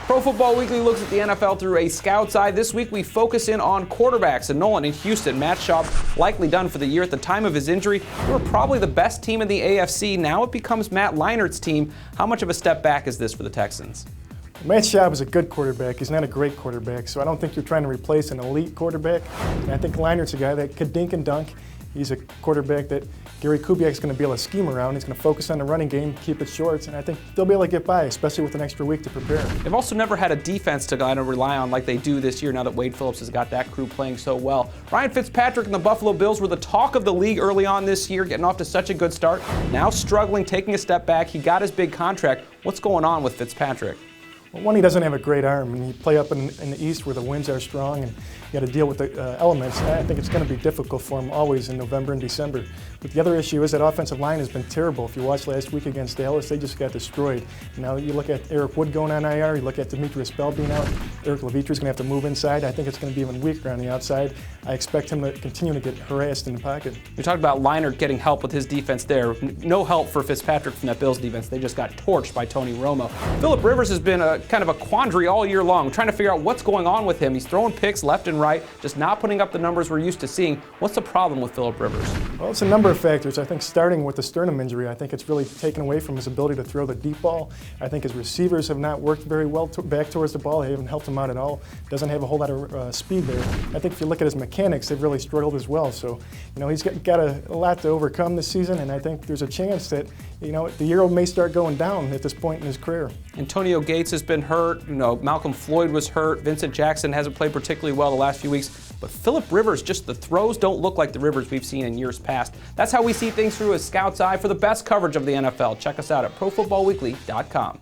Pro Football Weekly looks at the NFL through a scout's eye. This week we focus in on quarterbacks. And Nolan in Houston, Matt Schaub likely done for the year. At the time of his injury, they were probably the best team in the AFC. Now it becomes Matt Leinert's team. How much of a step back is this for the Texans? Matt Schaub is a good quarterback. He's not a great quarterback, so I don't think you're trying to replace an elite quarterback. And I think Leinert's a guy that could dink and dunk. He's a quarterback that Gary Kubiak's going to be able to scheme around. He's going to focus on the running game, keep it short, and I think they'll be able to get by, especially with an extra week to prepare. They've also never had a defense to kind of rely on like they do this year now that Wade Phillips has got that crew playing so well. Ryan Fitzpatrick and the Buffalo Bills were the talk of the league early on this year, getting off to such a good start. Now struggling, taking a step back. He got his big contract. What's going on with Fitzpatrick? Well, one, he doesn't have a great arm, and you play up in the East where the winds are strong, and you got to deal with the elements. I think it's going to be difficult for him always in November and December. But the other issue is that offensive line has been terrible. If you watched last week against Dallas, they just got destroyed. Now you look at Eric Wood going on IR, you look at Demetrius Bell being out, Eric Levitri's going to have to move inside. I think it's going to be even weaker on the outside. I expect him to continue to get harassed in the pocket. You talked about Leinart getting help with his defense there. No help for Fitzpatrick from that Bills defense. They just got torched by Tony Romo. Phillip Rivers has been a kind of a quandary all year long, trying to figure out what's going on with him. He's throwing picks left and right, just not putting up the numbers we're used to seeing. What's the problem with Phillip Rivers? Well, it's a number of factors. I think starting with the sternum injury, I think it's really taken away from his ability to throw the deep ball. I think his receivers have not worked very well back towards the ball. They haven't helped him out at all. Doesn't have a whole lot of speed there. I think if you look at his mechanics, they've really struggled as well. So, he's got a lot to overcome this season, and I think there's a chance that, the year may start going down at this point in his career. Antonio Gates has been hurt. Malcolm Floyd was hurt. Vincent Jackson hasn't played particularly well the last few weeks. But Phillip Rivers, just the throws don't look like the Rivers we've seen in years past. That's how we see things through a scout's eye. For the best coverage of the NFL, check us out at ProFootballWeekly.com.